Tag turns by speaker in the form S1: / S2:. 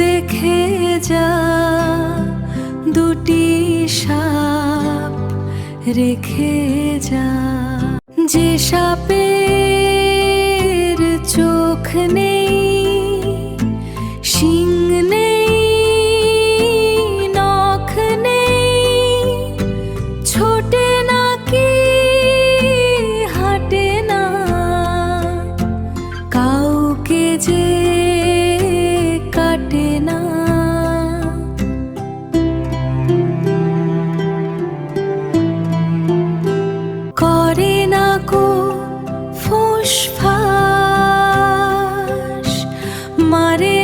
S1: দেখে যা দুটি সাপ রেখে যা, যে সাপের চোখ নেই, শিং নেই, নখ নেই, ছোটে নাকি হাঁটে না, কাউকে যে কাটে না। করে না কো ফোঁস ফাঁস, মারে